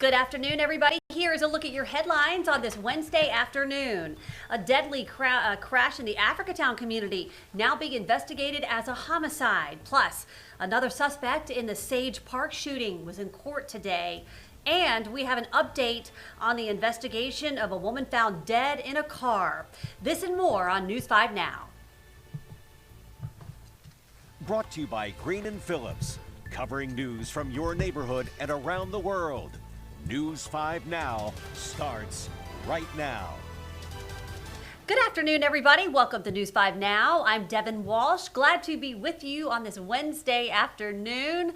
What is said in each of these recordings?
Good afternoon, everybody. Here is a look at your headlines on this Wednesday afternoon. A deadly crash in the Africatown community now being investigated as a homicide. Plus, another suspect in the Sage Park shooting was in court today. And we have an update on the investigation of a woman found dead in a car. This and more on News 5 Now. Brought to you by Green & Phillips, covering news from your neighborhood and around the world. News 5 Now starts right now. Good afternoon, everybody. Welcome to News 5 Now. I'm Devin Walsh. Glad to be with you on this Wednesday afternoon.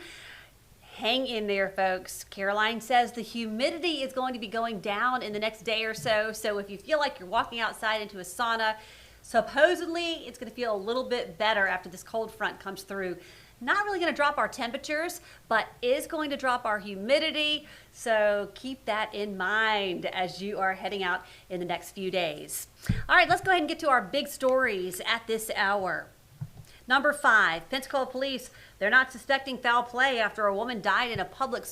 Hang in there, folks. Caroline says the humidity is going to be going down in the next day or so. So if you feel like you're walking outside into a sauna, supposedly it's going to feel a little bit better after this cold front comes through. Not really going to drop our temperatures, but is going to drop our humidity. So keep that in mind as you are heading out in the next few days. All right, let's go ahead and get to our big stories at this hour. Number 5, Pensacola police, they're not suspecting foul play after a woman died in a public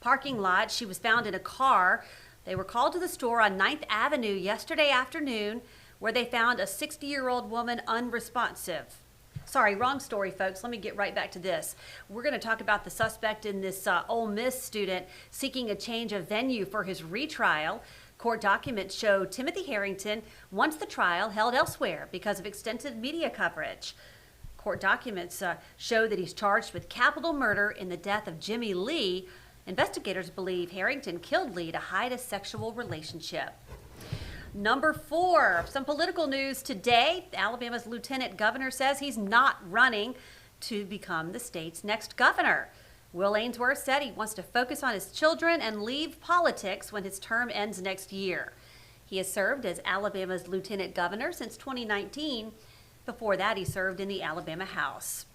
parking lot. She was found in a car. They were called to the store on 9th Avenue yesterday afternoon where they found a 60-year-old woman unresponsive. Sorry, wrong story, folks. Let me get right back to this. We're going to talk about the suspect in this Ole Miss student seeking a change of venue for his retrial. Court documents show Timothy Harrington wants the trial held elsewhere because of extensive media coverage. Court documents show that he's charged with capital murder in the death of Jimmy Lee. Investigators believe Harrington killed Lee to hide a sexual relationship. Number 4, some political news today. Alabama's lieutenant governor says he's not running to become the state's next governor. Will Ainsworth said he wants to focus on his children and leave politics when his term ends next year. He has served as Alabama's lieutenant governor since 2019. Before that, he served in the Alabama House.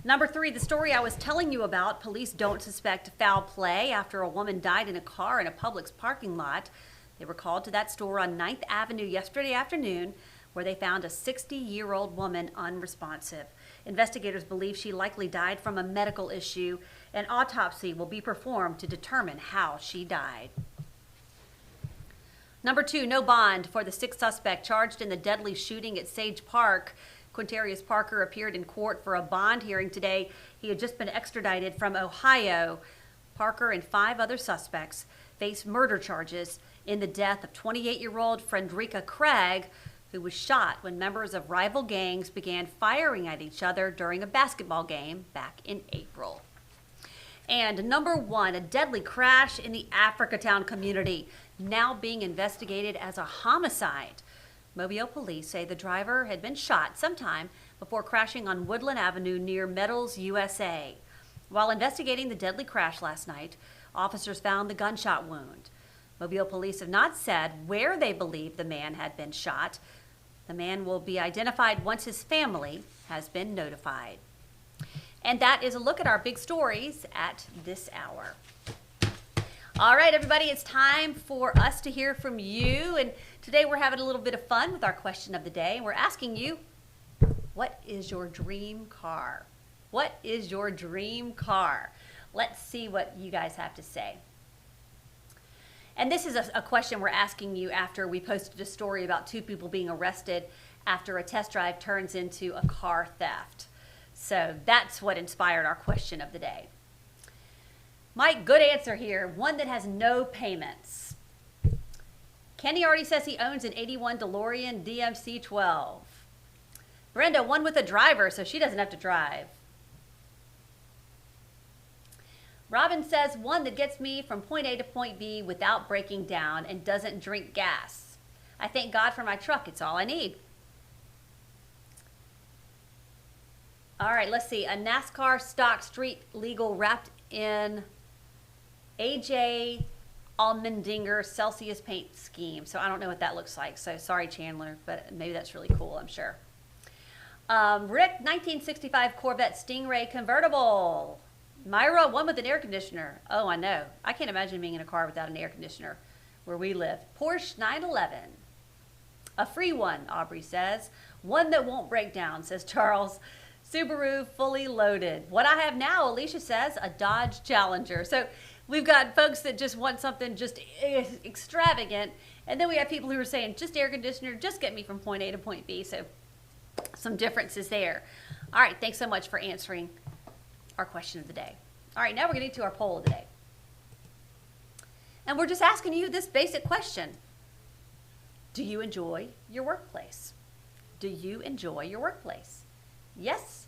Number 3, the story I was telling you about. Police don't suspect foul play after a woman died in a car in a Publix parking lot. They were called to that store on 9th Avenue yesterday afternoon where they found a 60-year-old woman unresponsive. Investigators believe she likely died from a medical issue. An autopsy will be performed to determine how she died. Number 2, no bond for the 6th suspect charged in the deadly shooting at Sage Park. Quintarius Parker appeared in court for a bond hearing today. He had just been extradited from Ohio. Parker and 5 other suspects face murder charges in the death of 28-year-old Frederica Craig, who was shot when members of rival gangs began firing at each other during a basketball game back in April. And number 1, a deadly crash in the Africatown community, now being investigated as a homicide. Mobile police say the driver had been shot sometime before crashing on Woodland Avenue near Metals, USA. While investigating the deadly crash last night, officers found the gunshot wound. Mobile police have not said where they believe the man had been shot. The man will be identified once his family has been notified. And that is a look at our big stories at this hour. All right, everybody, it's time for us to hear from you. And today we're having a little bit of fun with our question of the day. We're asking you, what is your dream car? What is your dream car? Let's see what you guys have to say. And this is a question we're asking you after we posted a story about 2 people being arrested after a test drive turns into a car theft. So that's what inspired our question of the day. Mike, good answer here. One that has no payments. Kenny already says he owns an 81 DeLorean DMC 12. Brenda, one with a driver, so she doesn't have to drive. Robin says one that gets me from point A to point B without breaking down and doesn't drink gas. I thank God for my truck. It's all I need. All right, let's see. A NASCAR stock street legal wrapped in AJ Allmendinger Celsius paint scheme. So I don't know what that looks like. So sorry, Chandler, but maybe that's really cool, I'm sure. Rick, 1965 Corvette Stingray convertible. Myra, one with an air conditioner. Oh, I know. I can't imagine being in a car without an air conditioner where we live. Porsche 911. A free one, Aubrey says. One that won't break down, says Charles. Subaru fully loaded. What I have now, Alicia says, a Dodge Challenger. So We've got folks that just want something just extravagant. And then we have people who are saying, just air conditioner, just get me from point A to point B. So some differences there. All right, thanks so much for answering our question of the day. All right, now we're getting to our poll of the day. And we're just asking you this basic question. Do you enjoy your workplace? Do you enjoy your workplace? Yes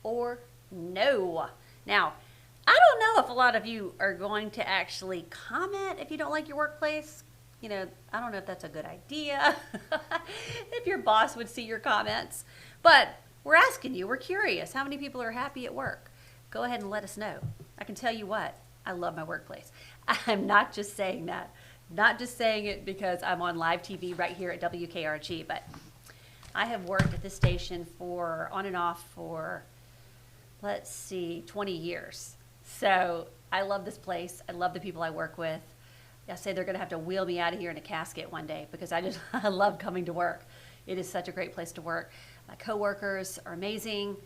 or no? Now, I don't know if a lot of you are going to actually comment if you don't like your workplace. You know, I don't know if that's a good idea, if your boss would see your comments. But we're asking you, we're curious, how many people are happy at work? Go ahead and let us know. I can tell you what, I love my workplace. I'm not just saying that. Not just saying it because I'm on live TV right here at WKRG, but I have worked at this station for on and off for, let's see, 20 years. So I love this place. I love the people I work with. I say they're going to have to wheel me out of here in a casket one day because I love coming to work. It is such a great place to work. My coworkers are amazing.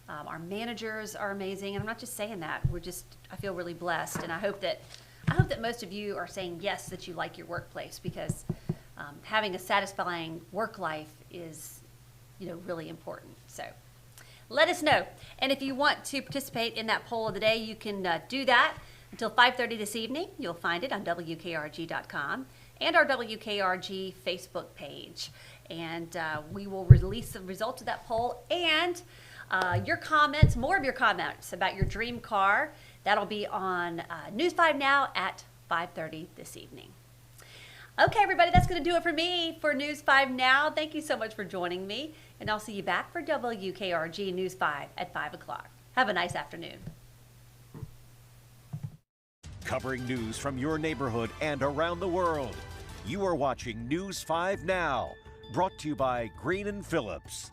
Our managers are amazing. And I'm not just saying that. I feel really blessed. And I hope that most of you are saying yes, that you like your workplace, because having a satisfying work life is, really important. So let us know. And if you want to participate in that poll of the day, you can do that until 5:30 this evening. You'll find it on WKRG.com and our WKRG Facebook page. And we will release the results of that poll and your comments, more of your comments about your dream car. That'll be on News 5 Now at 5:30 this evening. Okay, everybody, that's going to do it for me for News 5 Now. Thank you so much for joining me, and I'll see you back for WKRG News 5 at 5 o'clock. Have a nice afternoon. Covering news from your neighborhood and around the world. You are watching News 5 Now, brought to you by Green & Phillips.